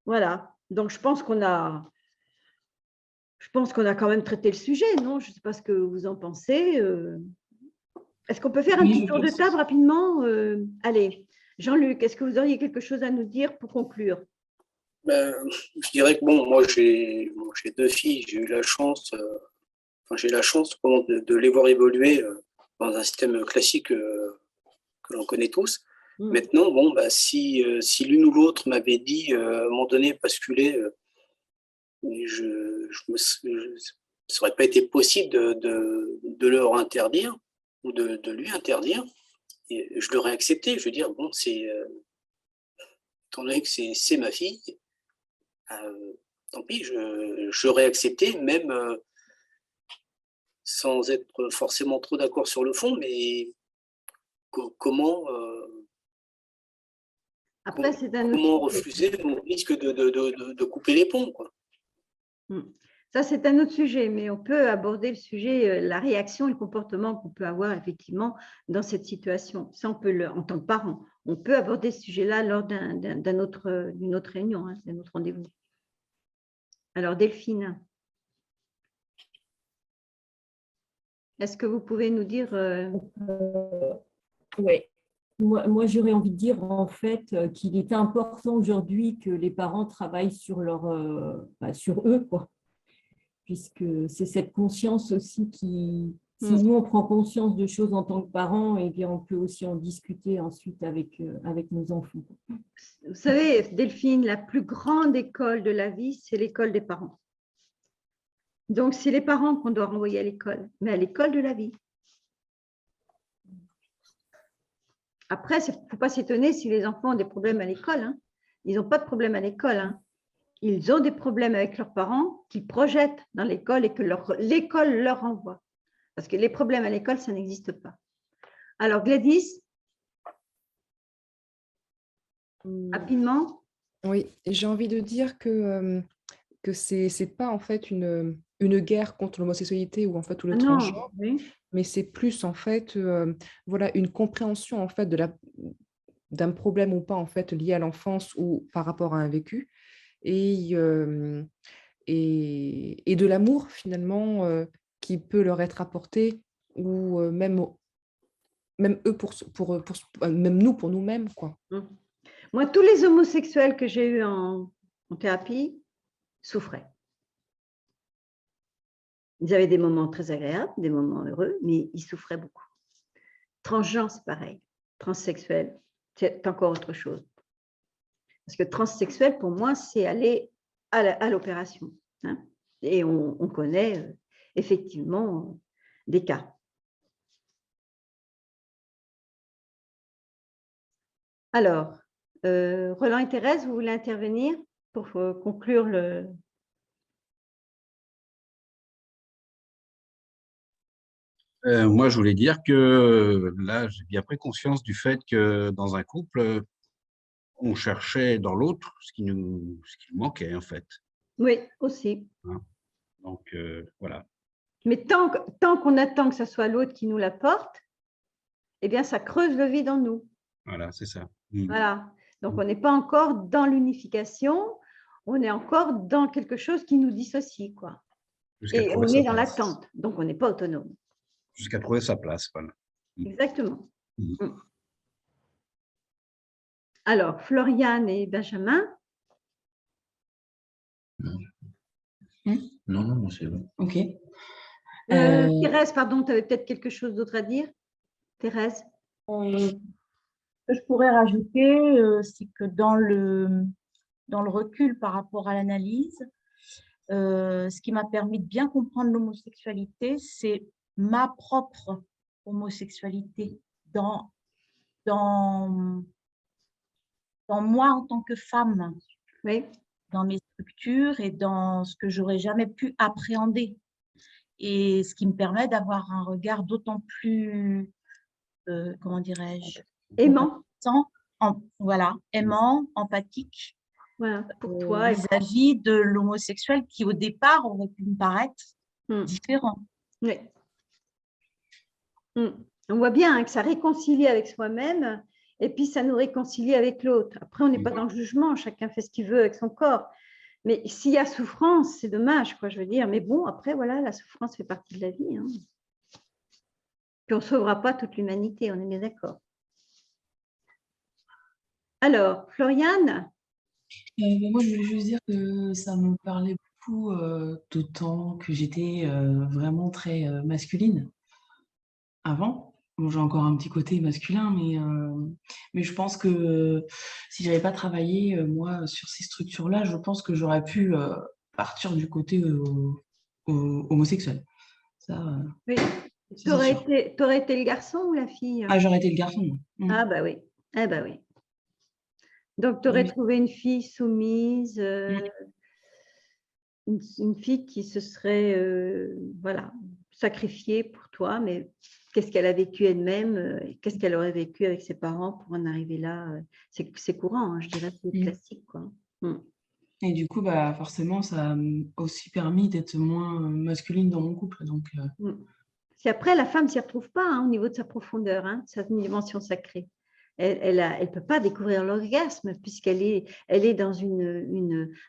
Voilà. Donc, je pense qu'on a quand même traité le sujet, non? Je ne sais pas ce que vous en pensez. Est-ce qu'on peut faire un Oui, petit je tour de pense. table rapidement? Allez, Jean-Luc, est-ce que vous auriez quelque chose à nous dire pour conclure? Ben, je dirais que bon, moi j'ai deux filles, j'ai la chance de les voir évoluer dans un système classique que l'on connaît tous. Maintenant, bon, bah, si l'une ou l'autre m'avait dit à un moment donné basculer, ça n'aurait pas été possible de leur interdire ou de lui interdire. Et je l'aurais accepté. Je veux dire, bon, étant donné que c'est ma fille, tant pis, j'aurais accepté, même sans être forcément trop d'accord sur le fond, mais comment, Après, c'est un autre comment sujet. refuser au risque de couper les ponts, quoi. Ça, c'est un autre sujet, mais on peut aborder le sujet, la réaction et le comportement qu'on peut avoir effectivement dans cette situation. Ça, en tant que parent, on peut aborder ce sujet-là lors d'une autre réunion, hein, d'un autre rendez-vous. Alors, Delphine, est-ce que vous pouvez nous dire… Oui. Moi, j'aurais envie de dire en fait qu'il est important aujourd'hui que les parents travaillent sur sur eux, quoi. Puisque c'est cette conscience aussi qui, si nous on prend conscience de choses en tant que parents, eh bien on peut aussi en discuter ensuite avec nos enfants. Vous savez, Delphine, la plus grande école de la vie, c'est l'école des parents. Donc, c'est les parents qu'on doit renvoyer à l'école, mais à l'école de la vie. Après, il ne faut pas s'étonner si les enfants ont des problèmes à l'école, hein. Ils n'ont pas de problème à l'école, hein. Ils ont des problèmes avec leurs parents qu'ils projettent dans l'école et que l'école leur envoie. Parce que les problèmes à l'école, ça n'existe pas. Alors, Gladys, rapidement. Oui, j'ai envie de dire que c'est pas en fait une guerre contre l'homosexualité ou en fait tout le transgenre, mais c'est plus en fait voilà une compréhension en fait d'un problème ou pas en fait lié à l'enfance ou par rapport à un vécu et de l'amour finalement qui peut leur être apporté ou même eux même nous pour nous-mêmes quoi. Moi, tous les homosexuels que j'ai eus en thérapie souffraient. Ils avaient des moments très agréables, des moments heureux, mais ils souffraient beaucoup. Transgenre, c'est pareil. Transsexuel, c'est encore autre chose. Parce que transsexuel, pour moi, c'est aller à l'opération, hein. Et on connaît effectivement des cas. Alors, Roland et Thérèse, vous voulez intervenir pour conclure le… Moi, je voulais dire que là, j'ai bien pris conscience du fait que dans un couple, on cherchait dans l'autre ce qui nous manquait, en fait. Oui, aussi. Hein. Donc, voilà. Mais tant qu'on attend que ce soit l'autre qui nous l'apporte, eh bien, ça creuse le vide en nous. Voilà, c'est ça. Voilà. Donc, on n'est pas encore dans l'unification, on est encore dans quelque chose qui nous dissocie, quoi. Et on est dans l'attente, donc on n'est pas autonome. Jusqu'à trouver sa place, voilà. Exactement. Alors, Floriane et Benjamin. Non, c'est bon. Ok. Thérèse, pardon, tu avais peut-être quelque chose d'autre à dire? Thérèse? Ce que je pourrais rajouter, c'est que dans le recul par rapport à l'analyse, ce qui m'a permis de bien comprendre l'homosexualité, c'est ma propre homosexualité dans moi en tant que femme, dans mes structures et dans ce que j'aurais jamais pu appréhender. Et ce qui me permet d'avoir un regard d'autant plus, comment dirais-je, aimant, aimant, empathique, pour toi vis-à-vis de l'homosexuel qui au départ aurait pu me paraître différent. Oui. On voit bien que ça réconcilie avec soi-même Et puis, ça nous réconcilie avec l'autre. Après, on n'est pas dans le jugement, chacun fait ce qu'il veut avec son corps. Mais s'il y a souffrance, c'est dommage, quoi, je veux dire. Mais bon, après, voilà, la souffrance fait partie de la vie. Hein. Puis, on ne sauvera pas toute l'humanité, on est bien d'accord. Alors, Floriane? Moi, je voulais juste dire que ça me parlait beaucoup d'autant que j'étais vraiment très masculine avant. Bon, j'ai encore un petit côté masculin, mais je pense que si je n'avais pas travaillé, moi, sur ces structures-là, je pense que j'aurais pu partir du côté homosexuel. Ça, oui. Tu aurais été le garçon ou la fille? Ah, j'aurais été le garçon. Ah, bah oui. Ah, bah oui. Donc, tu aurais trouvé une fille soumise, une fille qui se serait voilà, sacrifiée pour toi, mais qu'est-ce qu'elle a vécu elle-même, qu'est-ce qu'elle aurait vécu avec ses parents pour en arriver là. C'est courant, hein, je dirais, c'est classique, quoi. Et du coup, bah, forcément, ça a aussi permis d'être moins masculine dans mon couple. Donc, Si après, la femme ne s'y retrouve pas hein, au niveau de sa profondeur, hein, sa dimension sacrée. Elle ne peut pas découvrir l'orgasme puisqu'elle est dans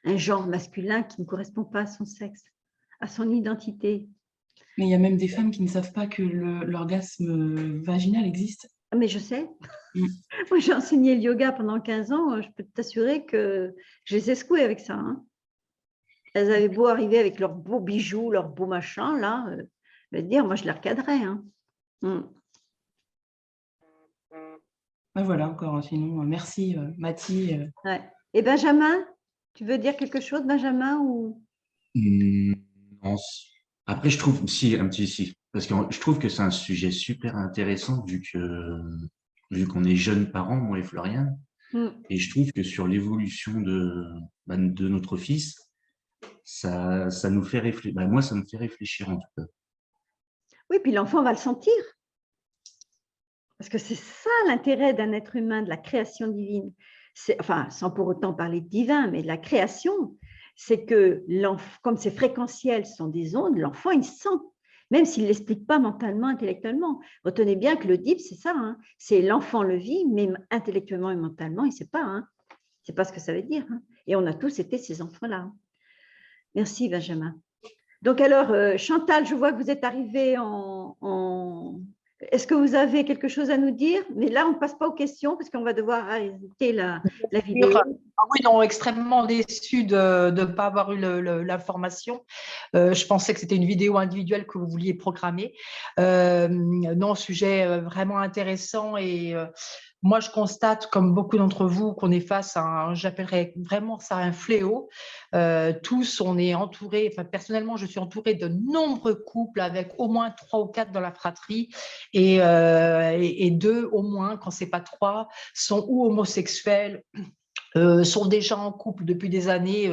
un genre masculin qui ne correspond pas à son sexe, à son identité. Mais il y a même des femmes qui ne savent pas que l'orgasme vaginal existe. Mais je sais. Moi, j'ai enseigné le yoga pendant 15 ans. Je peux t'assurer que je les ai secouées avec ça. Hein. Elles avaient beau arriver avec leurs beaux bijoux, leurs beaux machins, là. Je vais te dire, moi, je les recadrais. Hein. Ben voilà, encore, sinon, merci, Mathie. Ouais. Et Benjamin, tu veux dire quelque chose, Benjamin ou... Non. Après, je trouve, un petit si, parce que je trouve que c'est un sujet super intéressant vu qu'on est jeunes parents, moi et Floriane, et je trouve que sur l'évolution de notre fils, ça nous fait réfléchir. Moi, ça me fait réfléchir en tout cas. Oui, puis l'enfant va le sentir. Parce que c'est ça l'intérêt d'un être humain, de la création divine. Enfin, sans pour autant parler de divin, mais de la création, c'est que comme ces fréquentiels sont des ondes, l'enfant, il sent, même s'il ne l'explique pas mentalement, intellectuellement. Retenez bien que le DIP, c'est ça, hein, c'est l'enfant le vit, mais intellectuellement et mentalement, il ne sait pas. Hein, il ne sait pas ce que ça veut dire. Hein, et on a tous été ces enfants-là. Merci, Benjamin. Donc alors, Chantal, je vois que vous êtes arrivée en... Est-ce que vous avez quelque chose à nous dire? Mais là, on ne passe pas aux questions parce qu'on va devoir arrêter la vidéo. Ah oui, non, extrêmement déçue de ne pas avoir eu l'information. Je pensais que c'était une vidéo individuelle que vous vouliez programmer. Non, sujet vraiment intéressant et moi, je constate, comme beaucoup d'entre vous, qu'on est face à j'appellerais vraiment ça un fléau. Tous, on est entourés, enfin, personnellement, je suis entourée de nombreux couples avec au moins 3 ou 4 dans la fratrie et 2 au moins, quand ce n'est pas 3, sont ou homosexuels, sont déjà en couple depuis des années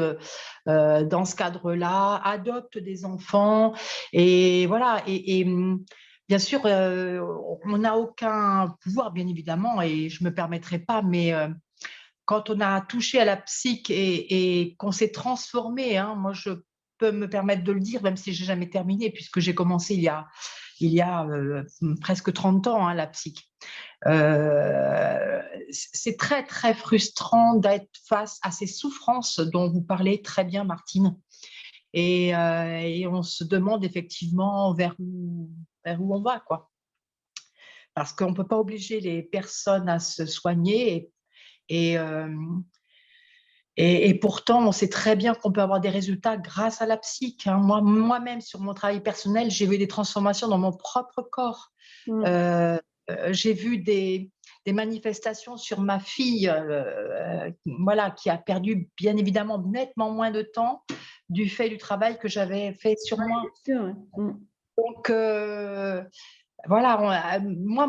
dans ce cadre-là, adoptent des enfants et voilà. Et bien sûr, on n'a aucun pouvoir, bien évidemment, et je ne me permettrai pas, mais quand on a touché à la psyche et qu'on s'est transformé, hein, moi, je peux me permettre de le dire, même si je n'ai jamais terminé, puisque j'ai commencé il y a presque 30 ans, hein, la psyche. C'est très, très frustrant d'être face à ces souffrances dont vous parlez très bien, Martine. Et on se demande effectivement vers où on va, quoi. Parce qu'on ne peut pas obliger les personnes à se soigner et pourtant, on sait très bien qu'on peut avoir des résultats grâce à la psyche. Hein. Moi-même, sur mon travail personnel, j'ai vu des transformations dans mon propre corps. J'ai vu des manifestations sur ma fille voilà, qui a perdu bien évidemment nettement moins de temps du fait du travail que j'avais fait sur moi. Sûr, Donc, voilà, moi,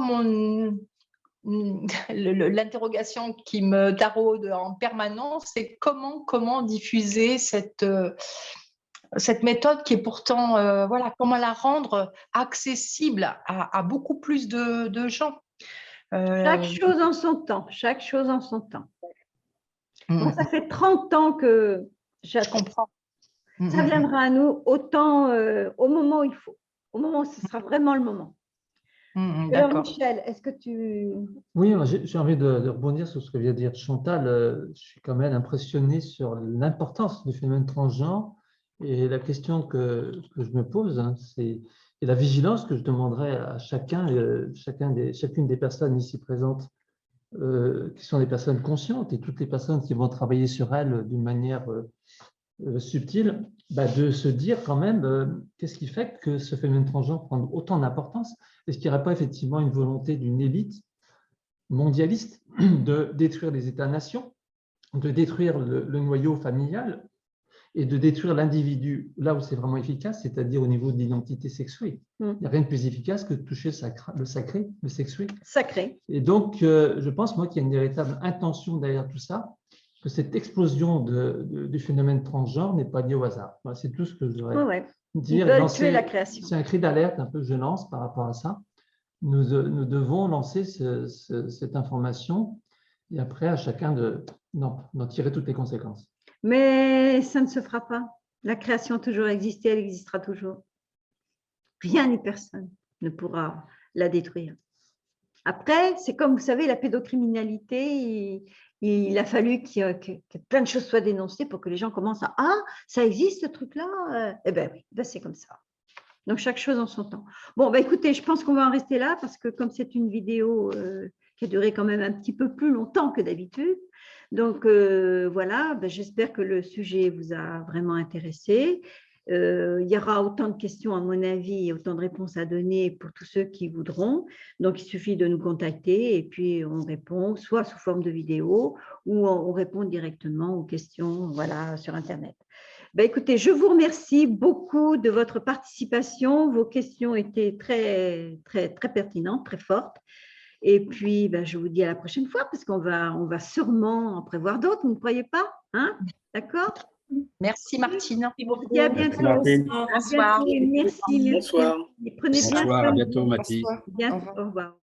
l'interrogation qui me taraude en permanence, c'est comment diffuser cette méthode qui est pourtant, voilà, comment la rendre accessible à beaucoup plus de gens. Chaque chose en son temps, chaque chose en son temps. Moi, ça fait 30 ans que je comprends. Ça viendra à nous autant au moment où il faut, au moment où ce sera vraiment le moment. Alors, D'accord. Michel, est-ce que tu… Oui, moi, j'ai envie de rebondir sur ce que vient de dire Chantal. Je suis quand même impressionné sur l'importance du phénomène transgenre et la question que je me pose, hein, c'est et la vigilance que je demanderais à chacune des personnes ici présentes, qui sont des personnes conscientes et toutes les personnes qui vont travailler sur elles d'une manière subtile, de se dire quand même qu'est-ce qui fait que ce phénomène transgenre prend autant d'importance. Est-ce qu'il n'y aurait pas effectivement une volonté d'une élite mondialiste de détruire les États-nations, de détruire le noyau familial et de détruire l'individu là où c'est vraiment efficace, c'est-à-dire au niveau de l'identité sexuée. Il n'y a rien de plus efficace que de toucher le sacré, le sexué. Sacré. Et donc, je pense, moi, qu'il y a une véritable intention derrière tout ça, que cette explosion du phénomène transgenre n'est pas liée au hasard. Voilà, c'est tout ce que je voudrais dire. Ils veulent tuer la création. C'est un cri d'alerte un peu que je lance par rapport à ça. Nous devons lancer cette information et après à chacun d'en tirer toutes les conséquences. Mais ça ne se fera pas. La création a toujours existé, elle existera toujours. Rien ni personne ne pourra la détruire. Après, c'est comme, vous savez, la pédocriminalité, il a fallu que plein de choses soient dénoncées pour que les gens commencent à « Ah, ça existe ce truc-là ?» Eh bien oui, c'est comme ça. Donc, chaque chose en son temps. Bon, écoutez, je pense qu'on va en rester là parce que comme c'est une vidéo qui a duré quand même un petit peu plus longtemps que d'habitude, donc voilà, j'espère que le sujet vous a vraiment intéressé. Il y aura autant de questions, à mon avis, et autant de réponses à donner pour tous ceux qui voudront. Donc, il suffit de nous contacter et puis on répond soit sous forme de vidéo ou on répond directement aux questions sur Internet. Écoutez, je vous remercie beaucoup de votre participation. Vos questions étaient très, très, très pertinentes, très fortes. Et puis, je vous dis à la prochaine fois parce qu'on va sûrement en prévoir d'autres, vous ne croyez pas, hein? D'accord? Merci Martine. Et à bientôt. Bonsoir. Merci. Bonsoir. Prenez bien soin. À bientôt, Mathis. Au revoir.